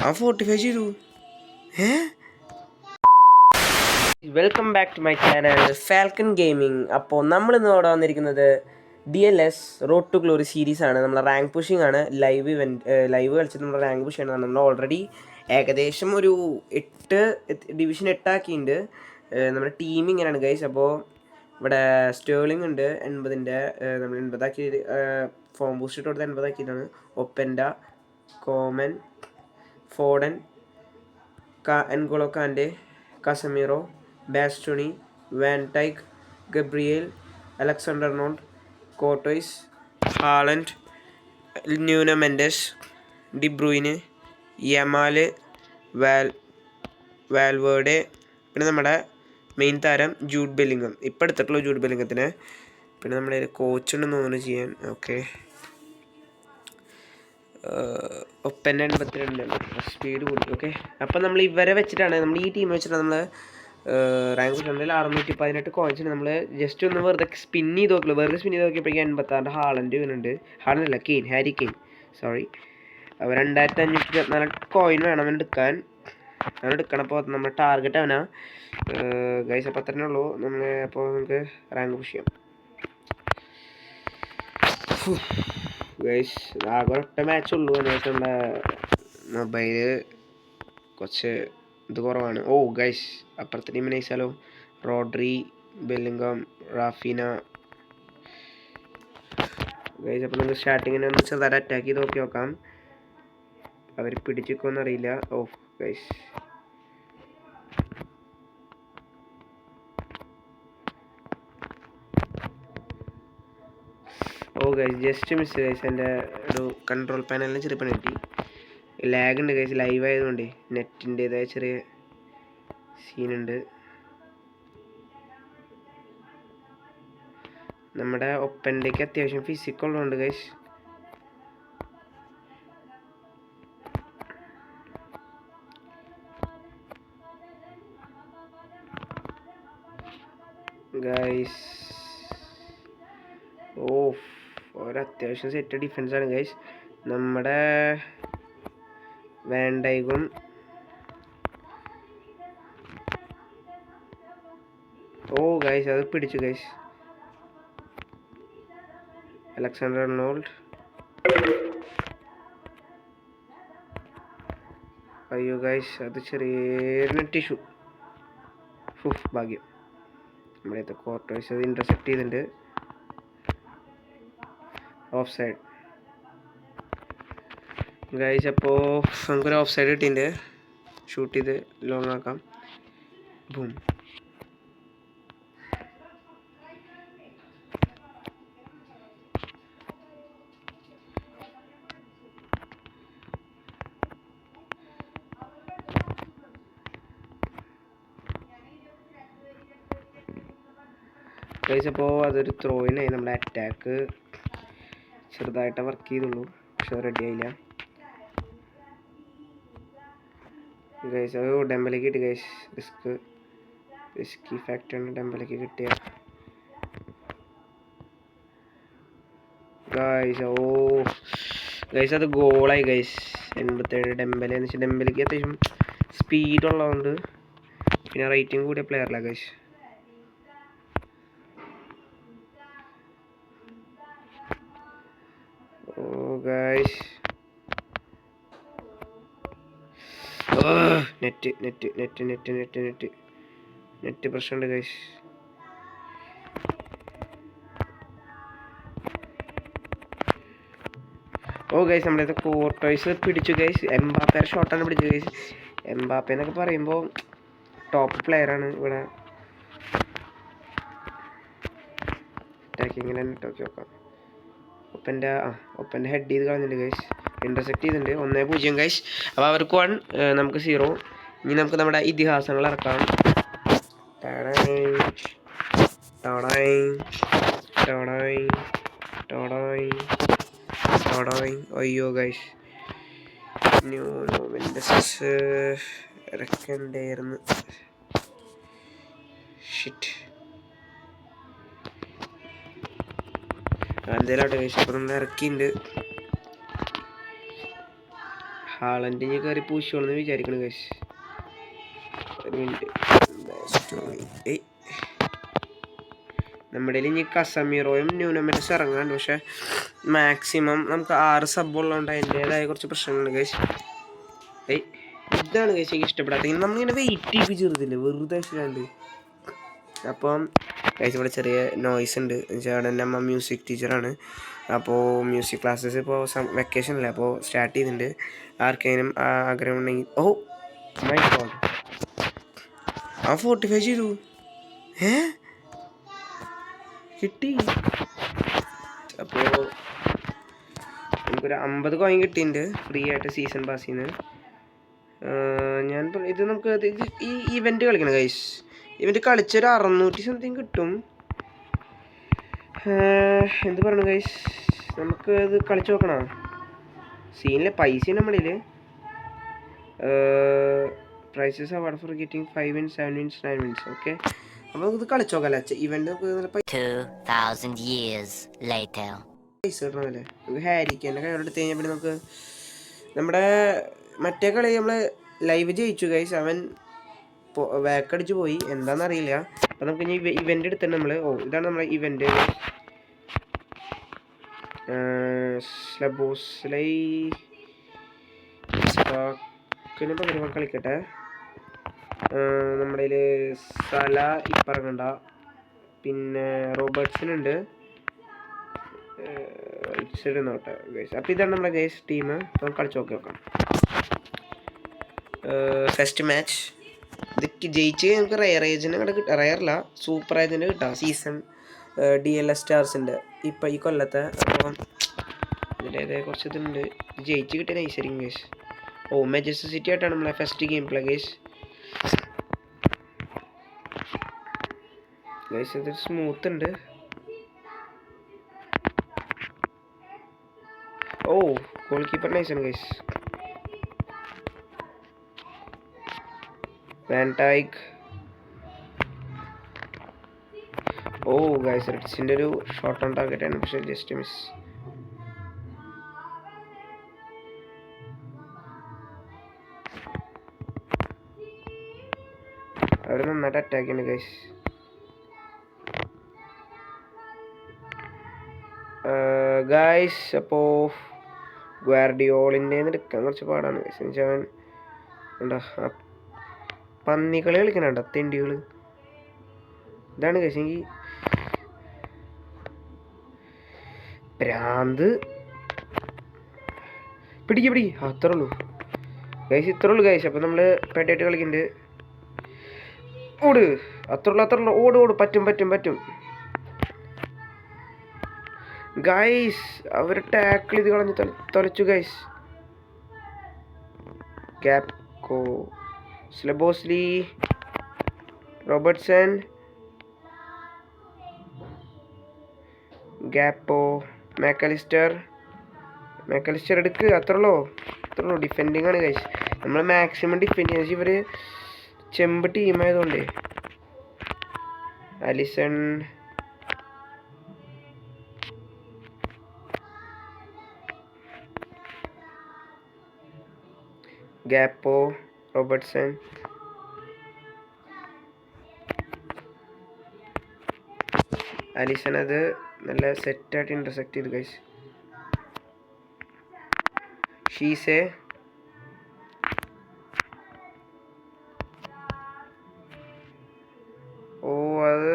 ആ 45 ചെയ്തു. Welcome back to my channel Falcon Gaming. അപ്പോൾ നമ്മളിന്ന് ഇവിടെ വന്നിരിക്കുന്നത് DLS റോഡ് ടു ഗ്ലോറി സീരീസാണ്. നമ്മളെ റാങ്ക് പുഷിംഗ് ആണ്. ലൈവ് കളിച്ചിട്ട് നമ്മൾ റാങ്ക് പുഷ് ചെയ്യണം. നമ്മൾ ഓൾറെഡി ഏകദേശം ഒരു 8 ഡിവിഷൻ 8 ആക്കിയിട്ടുണ്ട്. നമ്മുടെ ടീം ഇങ്ങനെയാണ് ഗൈസ്. അപ്പോൾ ഇവിടെ സ്റ്റേർലിംഗ് ഉണ്ട് 80ൻ്റെ, നമ്മൾ 80 ആക്കി, ഫോം ബൂസ്റ്റ് ഇട്ട് കൊടുത്ത് 80 ആക്കിയിട്ടാണ്. Openda, Coman, Foden, N'Golo Kante, Casemiro, Bastoni, van Dijk, Gabriel, Alexander Arnold, Courtois, Haaland, Nuno Mendes, De Bruyne, Yamal, Valverde, പിന്നെ നമ്മുടെ മെയിൻ താരം ജൂഡ് ബെല്ലിംഗം. ഇപ്പം എടുത്തിട്ടുള്ള ജൂഡ് ബെല്ലിംഗത്തിന്. പിന്നെ നമ്മുടെ കോച്ചുണ്ടെന്ന് തോന്നുന്നു ചെയ്യാൻ. ഓക്കെ, ഒപ്പൻ്റെ 82 സ്പീഡ് കൂടി. ഓക്കെ, അപ്പം നമ്മൾ ഇവരെ വെച്ചിട്ടാണ്, നമ്മൾ ഈ ടീം വെച്ചിട്ടാണ് നമ്മൾ റാങ്ക് പുഷ്. 618 കോയിൻസിന് നമ്മൾ ജസ്റ്റ് ഒന്ന് വെറുതെ സ്പിൻ ചെയ്ത് നോക്കില്ല. വെറുതെ സ്പിൻ ചെയ്ത് നോക്കിയപ്പോഴേക്കും 86 ഹാളൻഡ് വരുന്നുണ്ട്. ഹാളൻഡല്ല, ഹാരി കെയിൻ, സോറി. അപ്പോൾ 2524 കോയിൻ വേണം അവൻ എടുക്കാൻ. അവൻ എടുക്കണം. അപ്പോൾ നമ്മുടെ ടാർഗറ്റ് അവനാ ഗൈസ്. അപ്പോൾ അത്രേ ഉള്ളൂ. നമ്മൾ അപ്പോൾ നമുക്ക് റാങ്ക് പുഷ് ചെയ്യാം ഗൈസ്. ആകെ ഒറ്റ മാച്ച് ഉള്ളൂ. അതിനകത്ത് നമ്മുടെ മൊബൈല് കുറച്ച് ഇത് കുറവാണ്. ഓ ഗൈസ്, അപ്പുറത്തെ ടീമിനെ നയിച്ചാലോ. Rodri, Bellingham, Raphinha guys. അപ്പോൾ നമുക്ക് സ്റ്റാർട്ടിങ്ങിനെ ഒന്ന് ചെറുതായിട്ട് അറ്റാക്ക് ചെയ്ത് നോക്കാം. അവർ പിടിച്ചിരിക്കുമെന്ന് അറിയില്ല. ഓ ഗൈസ്, ജസ്റ്റ് മിസ് ഗൈസ്. എൻ്റെ ഒരു കൺട്രോൾ പാനലിന് ചെറിയ പണി കിട്ടി. ലാഗ് ഉണ്ട് ഗൈസ്, ലൈവ് ആയതുകൊണ്ട് നെറ്റിൻ്റെതായ ചെറിയ സീനുണ്ട്. നമ്മുടെ ഒപ്പൻ്റെക്ക് അത്യാവശ്യം ഫിസിക്കുള്ളതുകൊണ്ട് ഗൈസ്. ഗൈസ് ഒരത്യാവശ്യം സെറ്റ് ഡിഫൻസാണ് ഗൈസ്. നമ്മുടെ വാൻഡൈക്കും ഗൈസ് അത് പിടിച്ചു ഗൈസ്. അലക്സാണ്ടർ നോൾഡ്, അയ്യോ ഗൈസ്, അത് ചെറിയ ടിഷ്യൂ. ഭാഗ്യം. നമ്മുടെ കോർട്ടേഴ്സ് അത് ഇൻ്റർസെപ്റ്റ് ചെയ്തിട്ടുണ്ട്. Of side guys. അപ്പോൾ നമുക്കൊരു ഓഫ് സൈഡ് കിട്ടിയിട്ടുണ്ട്. ഷൂട്ട് ചെയ്ത് ലോങ് ആക്കാം. ബൂം. ഗൈസ്, അപ്പോൾ അതൊരു ത്രോയിനായി. നമ്മുടെ അറ്റാക്ക് ചെറുതായിട്ട് വർക്ക് ചെയ്തുള്ളൂ, പക്ഷെ റെഡി ആയില്ല ഗൈസ്. അത് ഡെമ്പലേക്ക് കിട്ടി ഗൈസ്. റിസ്കി ഫാക്ടറാണ് ഡെമ്പലേക്ക് കിട്ടിയ ഗൈസ്. ഗൈസ് അത് ഗോളായി ഗൈസ്. 87 ഡെമ്പലെ എന്ന് വെച്ചാൽ ഡെമ്പലേക്ക് അത്യാവശ്യം സ്പീഡുള്ളതുകൊണ്ട്, പിന്നെ റേറ്റിംഗ് കൂടിയ പ്ലെയറില്ല ഗൈസ്. ഗൈസ് നെറ്റ് പ്രശ്നമുണ്ട് ഗൈസ്. ഗൈസ്, നമ്മുടെ കോർട്ടോയ്സ് പിടിച്ചു ഗൈസ്. എംബാപ്പയുടെ ഷോട്ടാണ് പിടിച്ചത് ഗൈസ്. എംബാപ്പ എന്നൊക്കെ പറയുമ്പോൾ ടോപ്പ് പ്ലെയറാണ് ഇവിടെ. അറ്റാക്കിങ്ങിൽ തന്നെ നോക്കാം. ഒപ്പൻ്റെ ഹെഡ് ചെയ്ത് കളഞ്ഞിട്ടുണ്ട് ഗൈസ്. ഇൻ്റർസെക്റ്റ് ചെയ്തിട്ടുണ്ട്. 1-0 ഗൈസ്. അപ്പോൾ അവർക്ക് 1, നമുക്ക് 0. ഇനി നമുക്ക് നമ്മുടെ ഇതിഹാസങ്ങൾ ഇറക്കാം. അയ്യോ ഗൈസ്, ന്യൂനോ മെൻഡസ് ഇറക്കണ്ടായിരുന്നു. ഷിറ്റ്. എന്തായാലും ഗൈസ്, അപ്പോൾ നമ്മൾ ഇറക്കിയിട്ടുണ്ട്. ഹാളൻ്റെ ഇനി കയറി പൂശോളെന്ന് വിചാരിക്കണം ഗൈസ്. ഒരു മിനിറ്റ്. നമ്മുടെ ഇനി കസമീറോയും ന്യൂനോമെൻറ്റസ് ഇറങ്ങാണ്ട്. പക്ഷെ മാക്സിമം നമുക്ക് 6 സബ്ബുള്ളതുകൊണ്ട് അതിൻ്റേതായ കുറച്ച് പ്രശ്നങ്ങളുണ്ട് ഗൈസ്. ഇതാണ് ഗൈസ് എനിക്ക് ഇഷ്ടപ്പെടാത്ത. നമ്മളിങ്ങനെ വെയിറ്റ് ചെയ്യിപ്പിച്ചിരുന്നില്ല വെറുതെ ഇഷ്ടമുണ്ട്. അപ്പം ഗൈസ് ഇവിടെ ചെറിയ നോയ്സ് ഉണ്ട്. ചേട്ടൻ എൻ്റെ അമ്മ മ്യൂസിക് ടീച്ചറാണ്. അപ്പോൾ മ്യൂസിക് ക്ലാസ്സസ് ഇപ്പോൾ വെക്കേഷനല്ല, അപ്പോൾ സ്റ്റാർട്ട് ചെയ്തിട്ടുണ്ട്. ആർക്കെങ്കിലും ആഗ്രഹം ഉണ്ടെങ്കിൽ. മൈ ഗോഡ്, ആ 45 ചെയ്തു. കിട്ടി. അപ്പോൾ നമുക്കൊരു 50 കോയിൻ കിട്ടിയിട്ടുണ്ട് ഫ്രീ ആയിട്ട് സീസൺ പാസിൽ നിന്ന്. ഞാൻ ഇത് നമുക്ക് ഈ ഇവൻറ്റ് കളിക്കണം ഗൈസ്. ഇവൻറ്റ് കളിച്ചൊരു 600 സംതിങ് കിട്ടും. എന്ത് പറഞ്ഞു ഗൈസ്, നമുക്ക് ഇത് കളിച്ച് നോക്കണം. സീനിലെ പൈസ നമ്മളിൽ prices award for getting 5 wins 7 wins 9 wins. Okay, അപ്പോൾ നമുക്ക് ഇത് കളിച്ച് നോക്കാം. ഇവൻറ്റ് പൈസ കിട്ടണമല്ലേ. നമുക്ക് ഹാരിക്കേൻ്റെ കഴിവെടുത്ത് കഴിഞ്ഞാൽ പിന്നെ നമുക്ക് നമ്മുടെ മറ്റേ കളി നമ്മൾ ലൈവ് ജയിച്ചു ഗൈസ്. അവൻ ബാക്കടിച്ച് പോയി, എന്താണെന്നറിയില്ല. അപ്പോൾ നമുക്ക് ഇനി ഇവൻ്റ് എടുത്തിട്ട് നമ്മൾ ഇതാണ് നമ്മുടെ ഇവൻ്റ്. സ്ലബോസ്ലൈ സ്റ്റോക്കിന് പകരം കളിക്കട്ടെ. നമ്മുടെ കയ്യിൽ സല ഇപ്പറങ്ങണ്ട, പിന്നെ റോബർട്ട്സനുണ്ട്. റൈറ്റ് നോട്ടെ ഗൈസ്. അപ്പോൾ ഇതാണ് നമ്മുടെ ഗൈസ് ടീം. നമുക്ക് കളിച്ച് നോക്കാം. ഫസ്റ്റ് മാച്ച് ഇത് ജയിച്ച് നമുക്ക് റയർ ഏജൻറ്റ് ഇവിടെ കിട്ടുക. റയറല്ല, സൂപ്പർ ഏജൻറ്റ് കിട്ടാം. സീസൺ DLS സ്റ്റാർസിൻ്റെ ഇപ്പം ഈ കൊല്ലത്തെ. അപ്പം ഇതിൻ്റെ കുറച്ച് ഇതുണ്ട്. ജയിച്ച് കിട്ടിയ നൈസായിരിക്കും ഗൈസ്. മാഞ്ചസ്റ്റർ സിറ്റി ആയിട്ടാണ് നമ്മളെ first game play guys. Guys ഇത് സ്മൂത്ത് ഉണ്ട്. ഗോൾ കീപ്പർ നൈസാണ് ഗൈസ്. Van Dijk. ഗൈസ് റെഡ്സിൻ്റെ ഒരു ഷോട്ട് ഓൺ ടാർഗറ്റ് ആണ്, പക്ഷേ ജസ്റ്റ് മിസ്. അവർ നന്നായിട്ട് അറ്റാക്ക് ചെയ്യുന്നുണ്ട് ഗൈസ്. ഗൈസ് അപ്പോൾ ഗ്വാർഡിയോളിൻ്റെ എടുക്കാൻ കുറച്ച് പാടാണ് ഗൈസ്. അവൻ എന്താ പന്നികളി കളിക്കണുണ്ടോ, തെണ്ടികൾ. ഇതാണ് ഗൈസ് എനിക്ക് ഭ്രാന്ത്. പിടിക്ക് അത്രേ ഉള്ളൂ ഗൈസ്, ഇത്രേ ഉള്ളൂ ഗൈസ്. അപ്പം നമ്മൾ പെട്ടായിട്ട് കളിക്കുന്നുണ്ട്. അത്രേ ഉള്ളൂ. ഓട് പറ്റും ഗൈസ്. അവർ ടാക്കിൾ ചെയ്ത് കളഞ്ഞ് തൊലച്ചു ഗൈസ്. ഗ്യാപ്കോ, സ്ലബോസ്ലി, റോബർട്ട്സൺ, ഗ്യാപ്പോ, മാക്കലിസ്റ്റർ എടുക്ക്. അത്രേ ഉള്ളൂ. ഡിഫെൻഡിങ് ആണ് ഗൈസ്. നമ്മൾ മാക്സിമം ഡിഫെൻഡ് ചെയ്യാൻ. ഇവർ ചെമ്പ് ടീമായതുകൊണ്ട്. അലിസൺ, ഗ്യാപ്പോ, റോബർട്ട്സൺ, അലിസൺ അത് നല്ല സെറ്റായിട്ട് ഇൻ്റർസെക്റ്റ് ചെയ്തു ഗൈസ്. ഷീസെ, അത്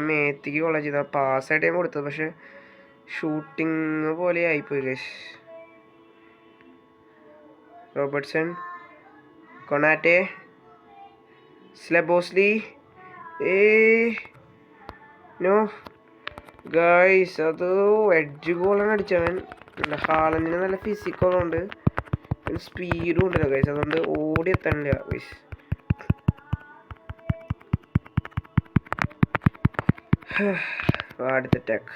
മേത്തിക്ക് കൊള്ള ചെയ്ത പാസ്സായിട്ട് ഞാൻ കൊടുത്തത്, പക്ഷെ ഷൂട്ടിങ് പോലെ ആയിപ്പോയി ഗൈസ്. റോബർട്ട്സൺ, കൊണാറ്റെ, സ്ലബോസ്ലി. നോ ഗൈസ്, അത് എഡ്ജ് ഗോളാണ് അടിച്ചവൻ. ഹാളണ്ടിന് നല്ല ഫിസിക്കലുണ്ട്, പിന്നെ സ്പീഡും ഉണ്ടല്ലോ ഗൈസ്. അതുകൊണ്ട് ഓടി എത്താനില്ല ഗൈസ്. അടുത്ത അറ്റാക്ക്,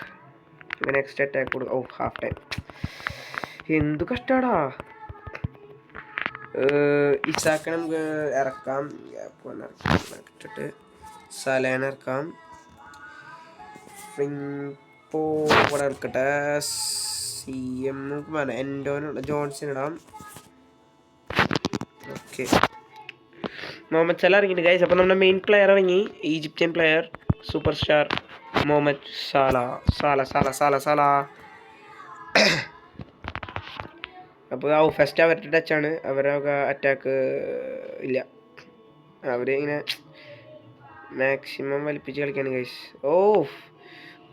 നെക്സ്റ്റ് അറ്റാക്ക് കൊടുക്കും. Half time. എന്തു കഷ്ടാടാ. ഇസാക്കിനെ നമുക്ക് ഇറക്കാം. ഇട്ടിട്ട് സലേന ഇറക്കാം. ഇവിടെ ഇറക്കട്ടെ. CM നമുക്ക് വേണം. ജോൺസൺ ഇടാം. ഓക്കെ, മുഹമ്മദ് സലാ ഇറങ്ങിയിട്ട് ഗൈസ്. അപ്പോൾ നമ്മുടെ മെയിൻ പ്ലെയർ ഇറങ്ങി, Egyptian player superstar Mohamed Salah Salah Salah Salah Salah. അപ്പോൾ ഫസ്റ്റ് അവരുടെ ടച്ചാണ്, അവരൊക്കെ അറ്റാക്ക് ഇല്ല, അവരിങ്ങനെ മാക്സിമം വലിപ്പിച്ച് കളിക്കാണ് ഗൈസ്. ഓ,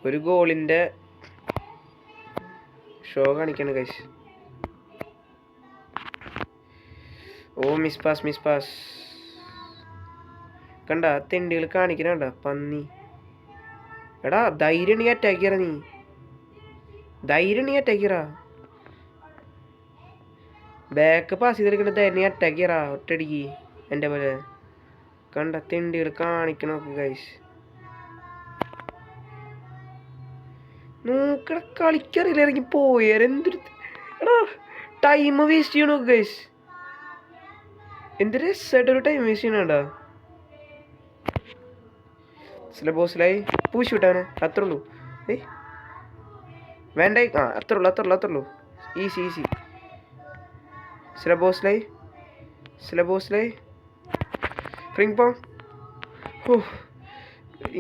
ഒരു ഗോളിൻ്റെ ഷോ കാണിക്കാണ് ഗൈസ്. ഓ, മിസ് പാസ് കണ്ട, തെണ്ടികൾ കാണിക്കണ പന്നി. എടാ ധൈര്യം നീ അറ്റാക്ക് ചെയ്യറ, നീ ധൈര്യം നീ അറ്റാക്ക് ചെയ്യറാ, ബാക്ക് പാസ് ചെയ്തെടുക്കണ ധൈര്യം നീ അറ്റാക്ക് ചെയ്യറാ ഒറ്റടിക്ക് എൻ്റെ പോലെ. കണ്ട തെണ്ടികൾ കാണിക്കണ നോക്ക് ഗൈസ്. നോക്കട, കളിക്കറിയില്ല, ഇറങ്ങി പോയാൽ എന്തൊരു എടാ ടൈം വേസ്റ്റ് ചെയ്യണോ ഗൈസ്. എന്തൊരു രസമായിട്ടൊരു ടൈം വേസ്റ്റ് ചെയ്യണടാ. സിലബോസിലായി പൂശി വിട്ടവനെ, അത്രേ ഉള്ളൂ. വേണ്ട, അത്രേ ഉള്ളൂ. ഈസി. സിലബോസിലായി ഫ്രിങ് പോ. ഓ,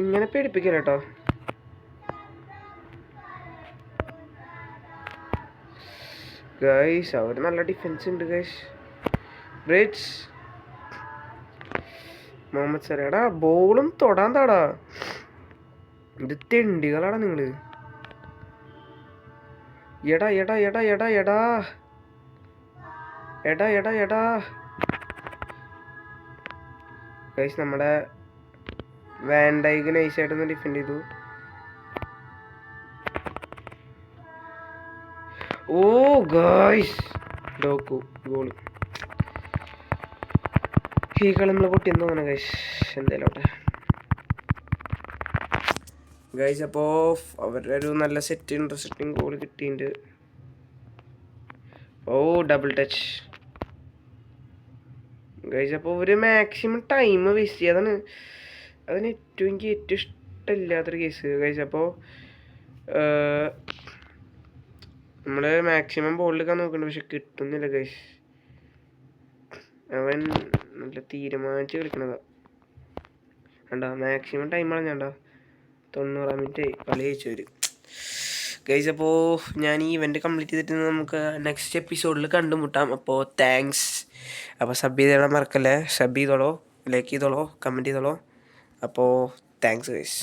ഇങ്ങനെ പേടിപ്പിക്കല കേട്ടോ. ഗൈസ് അവർ നല്ല ഡിഫൻസ് ഉണ്ട് ഗൈസ്. ബ്രിഡ്ജ് മുഹമ്മദ് സലാടാ, ബോളും തൊടാൻ താടാ. ഇത് തെണ്ടികളാടാ നിങ്ങള്. എടാ ഗൈസ്, നമ്മുടെ വാൻഡൈക്ക് നൈസായിട്ടൊന്ന് ഡിഫെൻഡ് ചെയ്തു. ഓ ഗൈസ്, ഡോക്കു ഗോള്. ഈ കളി നമ്മൾ പൊട്ടിയെന്ന് തോന്നണം ഗൈസ്. എന്തായാലും ഗൈസ്, അപ്പോൾ അവരുടെ ഒരു നല്ല ഇൻട്രസ്റ്റിംഗ് ഗോൾ കിട്ടിയിട്ടുണ്ട്. ഓ, ഡബിൾ ടച്ച് ഗൈസ്. അപ്പോൾ ഒരു മാക്സിമം ടൈം വേസ്റ്റ് ചെയ്യാതാണ് എനിക്ക് ഏറ്റവും ഇഷ്ടമില്ലാത്തൊരു കേസ് ഗൈസ്. അപ്പോൾ നമ്മൾ മാക്സിമം ബോൾ എടുക്കാൻ നോക്കുന്നുണ്ട്, പക്ഷെ കിട്ടുന്നില്ല ഗൈസ്. അവൻ നല്ല തീരുമാനിച്ച് കളിക്കണതാ. വേണ്ട, മാക്സിമം ടൈം കളഞ്ഞാണ്ട, 90 മിനിറ്റ് കളി ജയിച്ചു വരും ഗൈസ്. അപ്പോൾ ഞാൻ ഈ ഇവൻ്റ് കംപ്ലീറ്റ് ചെയ്തിട്ട് നമുക്ക് നെക്സ്റ്റ് എപ്പിസോഡിൽ കണ്ടുമുട്ടാം. അപ്പോൾ താങ്ക്സ്. അപ്പോൾ സബ് ചെയ്തോളാൻ മറക്കല്ലേ, സബ് ചെയ്തോളോ, ലൈക്ക് ചെയ്തോളോ, കമൻറ്റ് ചെയ്തോളോ. അപ്പോൾ താങ്ക്സ് ഗൈസ്.